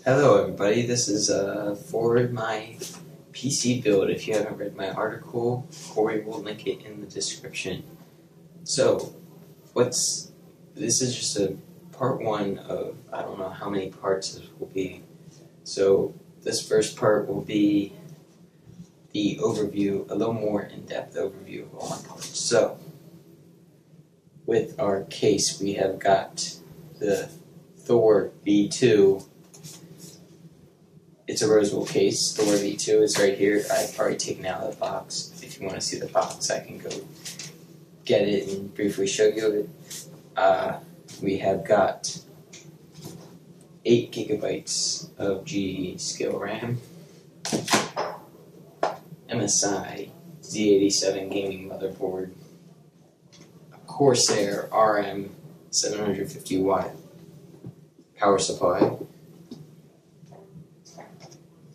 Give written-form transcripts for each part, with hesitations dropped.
Hello everybody, this is for my PC build. If you haven't read my article, Corey will link it in the description. So, this is just a part one of, I don't know how many parts this will be. So, this first part will be the overview, a little more in-depth overview of all my parts. So, with our case, we have got the Thor V2. It's a Roswell case. Thor V2 is right here. I've already taken it out of the box. If you want to see the box, I can go get it and briefly show you it. We have got 8 gigabytes of GE Skill RAM, MSI Z87 gaming motherboard, a Corsair RM 750 watt power supply,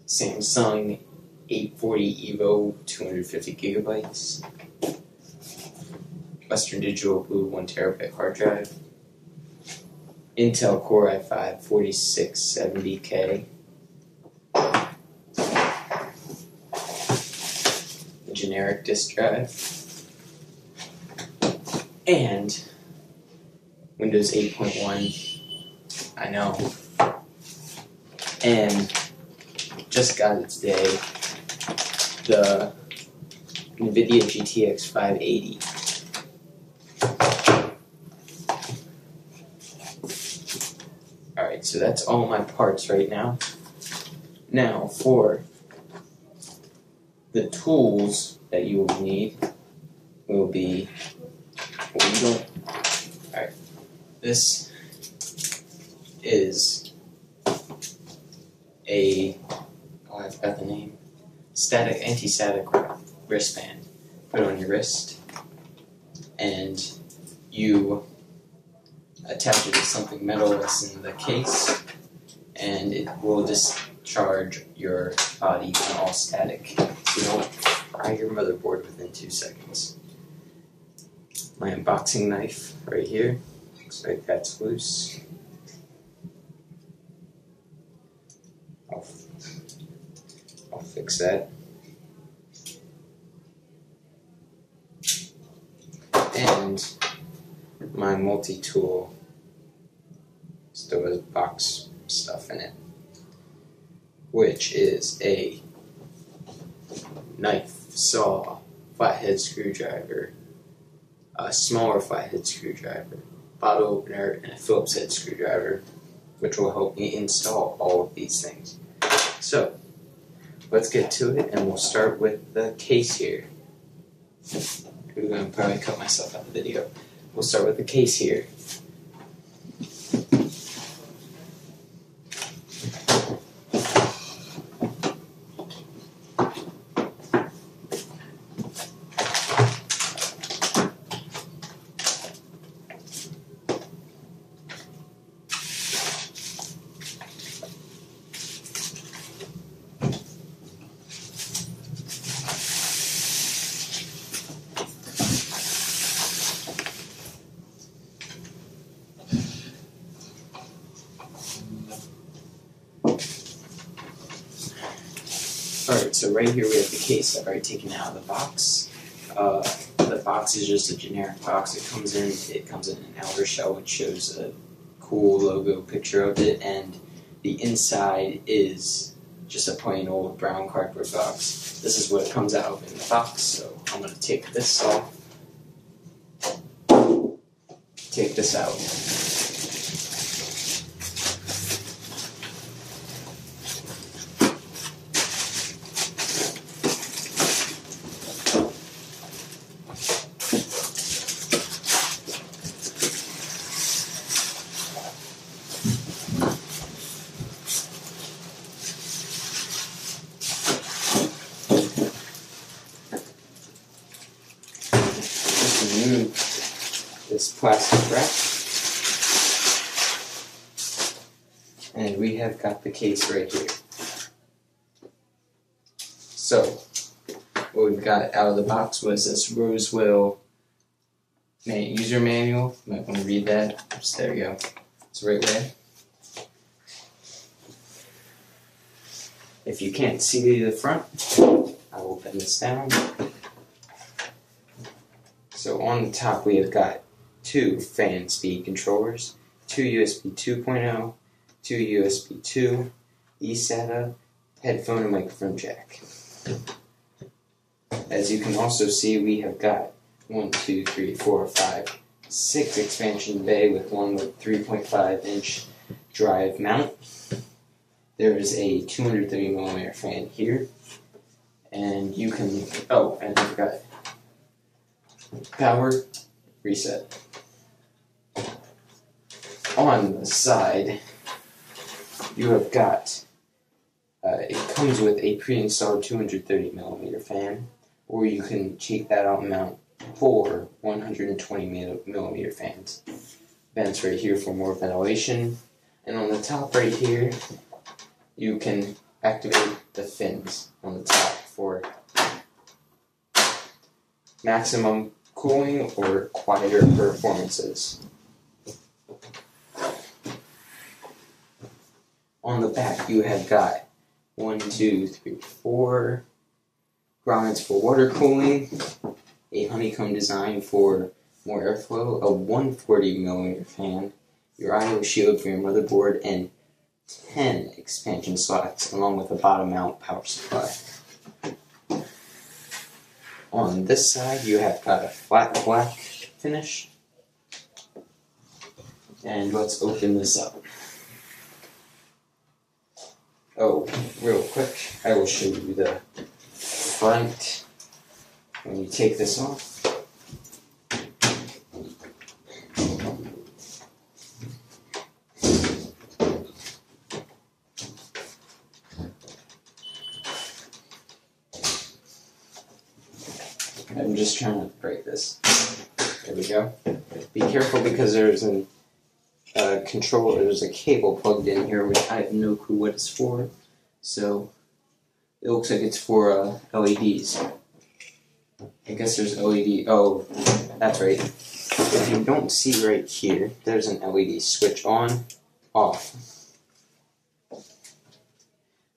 Samsung 840 EVO 250 gigabytes, Western Digital Blue 1 terabyte hard drive, Intel Core i5 4670K, a generic disk drive, and Windows 8.1, I know, and just got it today, the NVIDIA GTX 580. Alright, so that's all my parts right now. Now, for the tools that you will need will be, alright, this is a, I've got the name, anti-static wristband. Put it on your wrist, and you attach it to something metal that's in the case, and it will discharge your body from all static, so you don't fry your motherboard within 2 seconds. My unboxing knife right here, looks like that's loose. I'll fix that. And my multi-tool still has box stuff in it, which is a knife, saw, flathead screwdriver, a smaller flathead screwdriver, bottle opener, and a Phillips head screwdriver, which will help me install all of these things. So, let's get to it, and we'll start with the case here. I'm going to probably cut myself out of the video. We'll start with the case here. Alright, so right here we have the case. I've already taken it out of the box. The box is just a generic box. It comes in an outer shell which shows a cool logo picture of it, and the inside is just a plain old brown cardboard box. This is what it comes out of in the box, so I'm going to take this off. Take this out. Remove this plastic wrap, and we have got the case right here. So, what we've got out of the box was this Roswell user manual. You might want to read that. There you go. It's right there. If you can't see the front, I will bend this down. So on the top we have got 2 fan speed controllers, 2 USB 2.0, 2 USB 2, eSATA, headphone and microphone jack. As you can also see, we have got 1, 2, 3, 4, 5, 6 expansion bay with one with 3.5-inch drive mount. There is a 230mm fan here, and you can, oh, and I forgot, power reset. On the side, you have got, it comes with a pre-installed 230mm fan, or you can take that out and mount 4 120mm fans. Vents right here for more ventilation, and on the top right here, you can activate the fins on the top for maximum cooling or quieter performances. On the back, you have got 1, 2, 3, 4 grommets for water cooling, a honeycomb design for more airflow, a 140mm fan, your I/O shield for your motherboard, and 10 expansion slots, along with a bottom mount power supply. On this side, you have got a flat black finish. And let's open this up. Oh, real quick, I will show you the front when you take this off. I'm just trying to break this. There we go. Be careful because there's a controller, there's a cable plugged in here which I have no clue what it's for. So it looks like it's for LEDs. I guess there's LED. Oh, that's right. If you don't see right here, there's an LED switch on, off.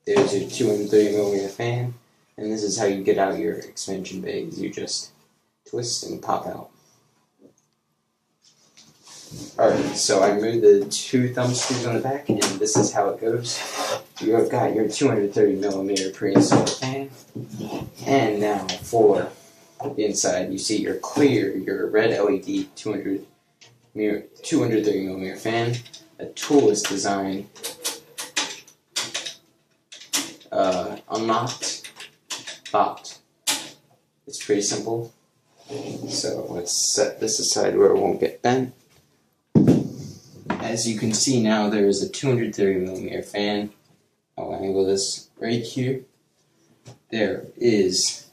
There's your 230mm fan. And this is how you get out your expansion bays. You just twist and pop out. Alright, so I removed the 2 thumb screws on the back, and this is how it goes. You have got your 230mm pre-installed fan. And now for the inside, you see your clear, your red LED 230mm fan. A tool is designed, unlocked, popped. It's pretty simple. So let's set this aside where it won't get bent. As you can see now, there is a 230mm fan. I'll angle this right here. There is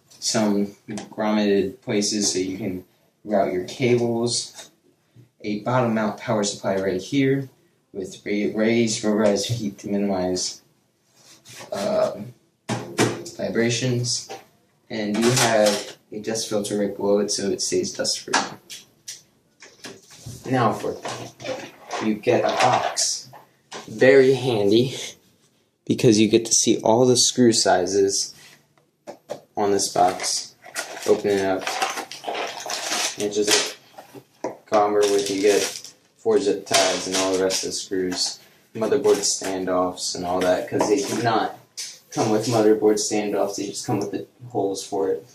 some grommeted places so you can route your cables. A bottom mount power supply right here with raised rubberized feet to minimize vibrations, and you have a dust filter right below it so it stays dust free. Now for you get a box. Very handy because you get to see all the screw sizes on this box. Open it up and just comber with, you get 4 zip ties and all the rest of the screws, motherboard standoffs and all that, because they do not come with motherboard standoffs, they just come with the holes for it.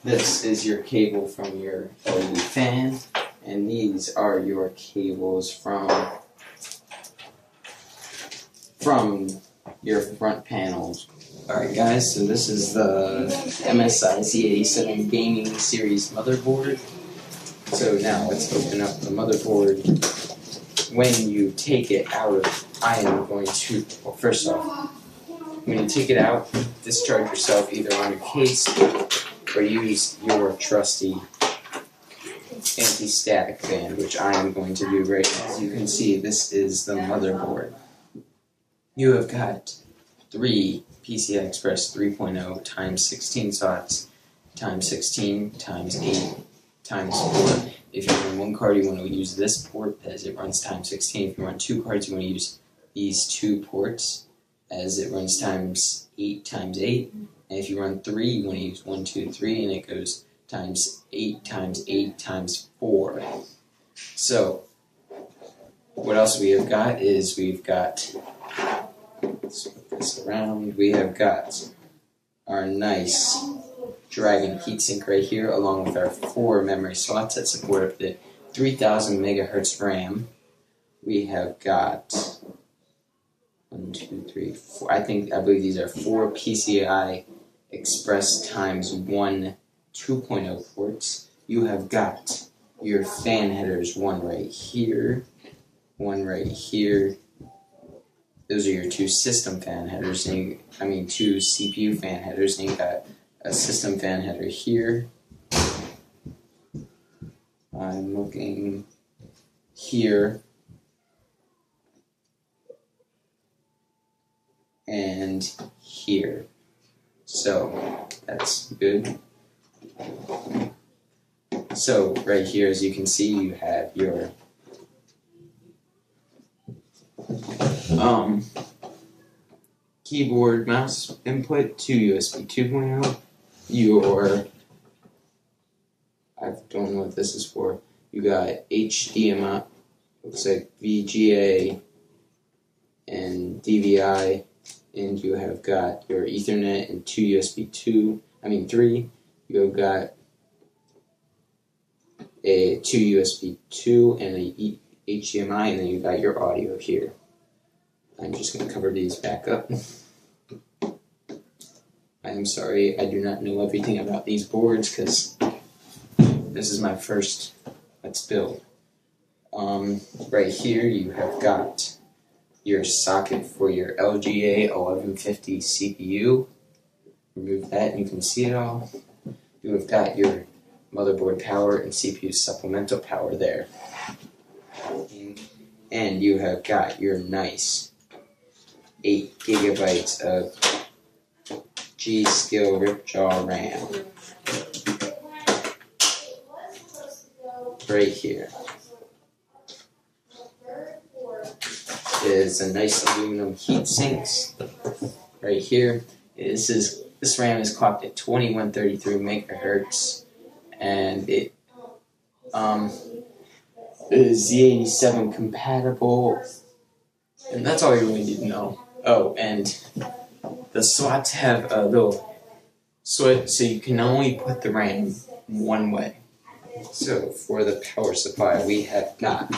This is your cable from your LED fan, and these are your cables from your front panels. Alright guys, so this is the MSI Z87 Gaming Series motherboard. So now let's open up the motherboard. When you take it out, I am going to, well, first off, when you take it out, discharge yourself either on your case or use your trusty anti-static fan, which I am going to do right now. As you can see, this is the motherboard. You have got 3 PCI Express 3.0 times 16 slots times 16 times 8 times 4. If you run 1 card, you want to use this port as it runs times 16. If you run 2 cards, you want to use these 2 ports, as it runs times 8 times 8. And if you run 3, you want to use 1, 2, 3, and it goes times 8 times 8 times 4. So, what else we have got is we've got, let's put this around, we have got our nice Dragon heatsink right here, along with our 4 memory slots that support up to 3000 megahertz RAM. We have got 1, 2, 3, 4. I believe these are 4 PCI Express times 1 2.0 ports. You have got your fan headers, one right here, one right here. Those are your 2 system fan headers, and 2 CPU fan headers, and you got a system fan header here. I'm looking here, and here. So that's good. So right here, as you can see, you have your keyboard mouse input to USB 2.0. Your, I don't know what this is for. You got HDMI, looks like VGA and DVI, and you have got your Ethernet and 2 USB 3. You have got a 2 USB 2 and a HDMI, and then you got your audio here. I'm just going to cover these back up. I'm sorry, I do not know everything about these boards because this is my first Let's Build. Right here you have got your socket for your LGA 1150 CPU. Remove that and you can see it all. You have got your motherboard power and CPU supplemental power there. And you have got your nice 8 gigabytes of G-Skill Ripjaw RAM. Right here is a nice aluminum heat sinks. Right here, this RAM is clocked at 2133 megahertz, and it is Z87 compatible, and that's all you really need to know. Oh, and the slots have a little so you can only put the RAM one way. So for the power supply, we have got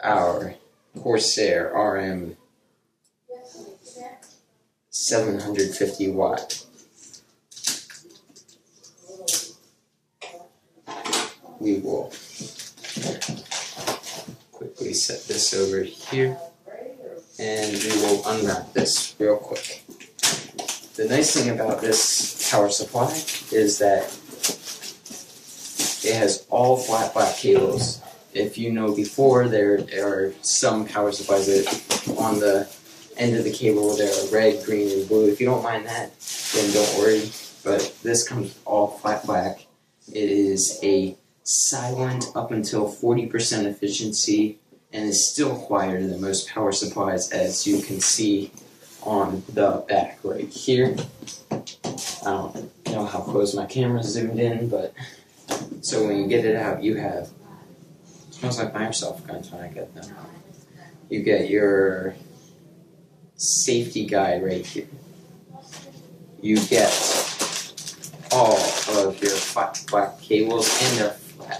our Corsair RM 750 watt. We will quickly set this over here, and we will unwrap this real quick. The nice thing about this power supply is that it has all flat black cables. If you know before, there are some power supplies that on the end of the cable there are red, green, and blue. If you don't mind that, then don't worry. But this comes all flat black. It is a silent up until 40% efficiency, and is still quieter than most power supplies, as you can see on the back right here. I don't know how close my camera's zoomed in, but so when you get it out, you have, it smells like Microsoft guns when I get them. You get your safety guide right here. You get all of your flat black cables, and they're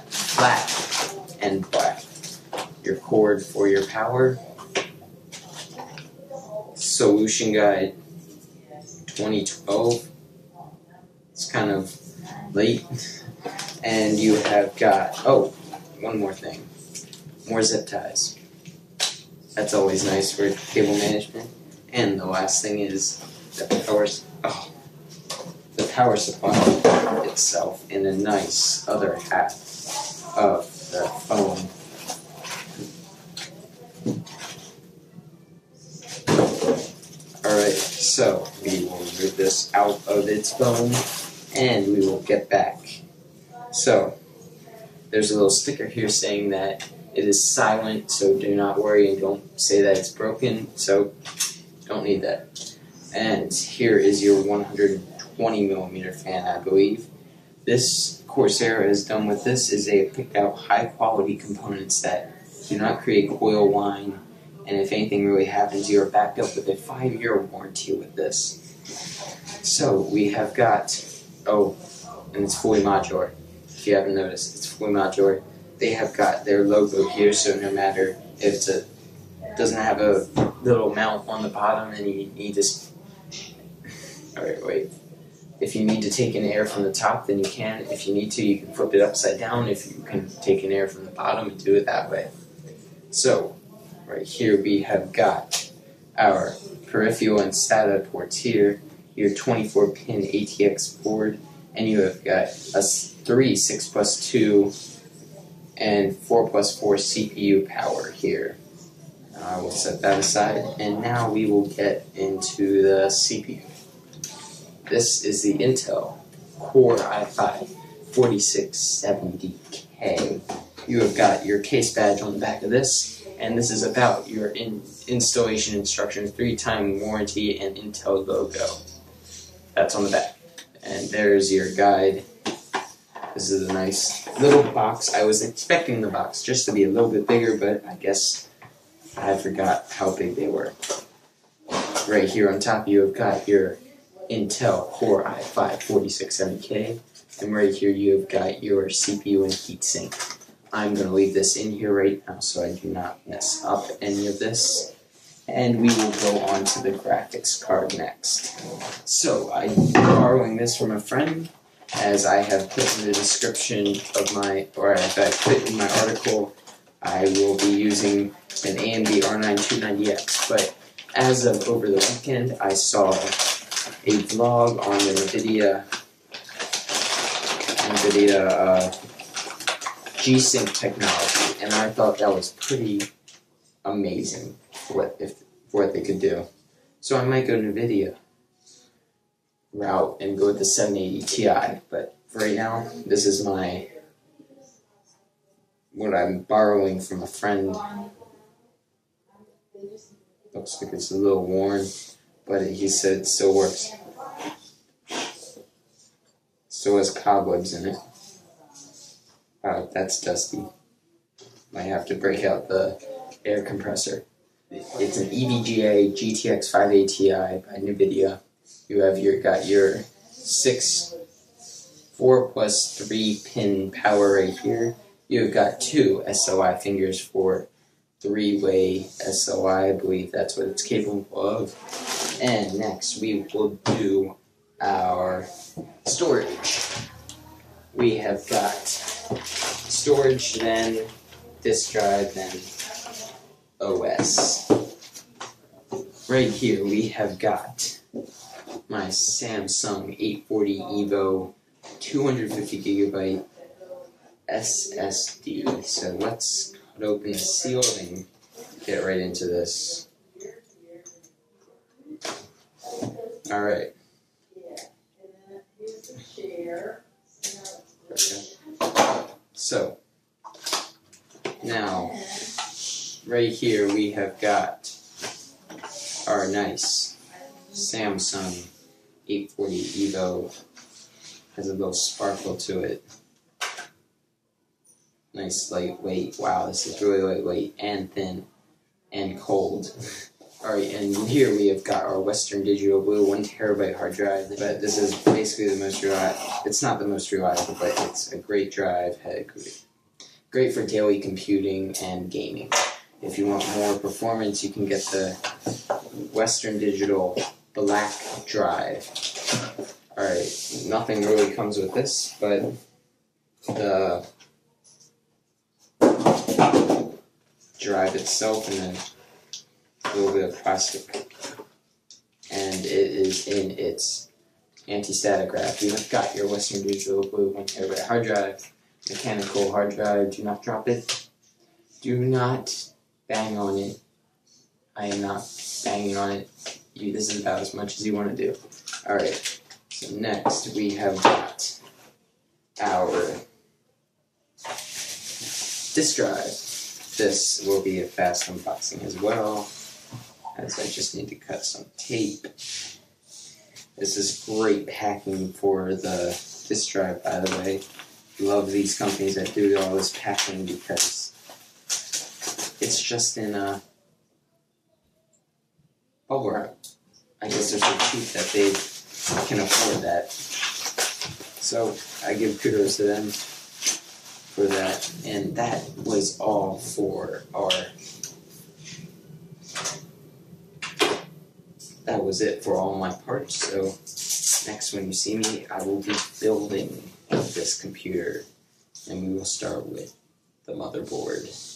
flat and black. Your cord for your power. Solution guide 2012. It's kind of late. And you have got, oh, one more thing. More zip ties. That's always nice for cable management. And the last thing is the power supply itself in a nice other half of the phone. Alright, so we will remove this out of its phone and we will get back. So, there's a little sticker here saying that It is silent, so do not worry and don't say that it's broken, so don't need that. And here is your 120mm fan, I believe. This Corsair has done with this is they picked out high quality components that do not create coil whine, and if anything really happens, you are backed up with a 5-year warranty with this. So we have got, oh, and it's fully modular. If you haven't noticed, it's fully modular. They have got their logo here, so no matter if it doesn't have a little mount on the bottom and you need this. Alright, wait. If you need to take in air from the top, then you can. If you need to, you can flip it upside down. If you can take in air from the bottom and do it that way. So, right here we have got our peripheral and SATA ports here, your 24-pin ATX board, and you have got a 3 6+2 and 4+4 CPU power here. I will set that aside, and now we will get into the CPU. This is the Intel Core i5 4670K. You have got your case badge on the back of this, and this is about your installation instructions, 3-time warranty, and Intel logo. That's on the back. And there's your guide. This is a nice little box. I was expecting the box just to be a little bit bigger, but I guess I forgot how big they were. Right here on top you have got your Intel Core i5 4670K, and right here you have got your CPU and heatsink. I'm going to leave this in here right now so I do not mess up any of this. And we will go on to the graphics card next. So I'm borrowing this from a friend, as I have put in the description of my, or as I put in my article, I will be using an AMD R9 290X. But as of over the weekend, I saw a vlog on the NVIDIA G-Sync technology, and I thought that was pretty amazing for what they could do. So I might go NVIDIA route and go with the 780 Ti, but for right now, this is what I'm borrowing from a friend. Looks like it's a little worn, but he said it still works. Still has cobwebs in it. Wow, that's dusty. Might have to break out the air compressor. It's an EVGA GTX 580 Ti by NVIDIA. You have got your 4+3 pin power right here. You've got 2 SOI fingers for 3-way SOI. I believe that's what it's capable of. And next we will do our storage. We have got storage, then disk drive, then OS. Right here we have got my Samsung 840 EVO 250GB SSD. So let's cut open the seal and get right into this. Alright. So, now, right here we have got our nice Samsung 840 EVO. Has a little sparkle to it. Nice lightweight. Wow, this is really lightweight and thin and cold. Alright, and here we have got our Western Digital Blue 1TB hard drive. But this is basically the most reliable. It's not the most reliable, but it's a great drive. Great for daily computing and gaming. If you want more performance, you can get the Western Digital Black Drive. Alright, nothing really comes with this, but the drive itself and then a little bit of plastic. And it is in its anti-static wrap. You have got your Western Digital Blue 1TB hard drive, mechanical hard drive. Do not drop it. Do not bang on it. I am not banging on it. This is about as much as you want to do. Alright, so next we have got our disk drive. this will be a fast unboxing as well, as I just need to cut some tape. This is great packing for the disk drive, by the way. Love these companies that do all this packing because it's just in a bubble wrap. I guess they're so cheap that they can afford that. So I give kudos to them for that. And that was all for that was it for all my parts. So next when you see me, I will be building this computer, and we will start with the motherboard.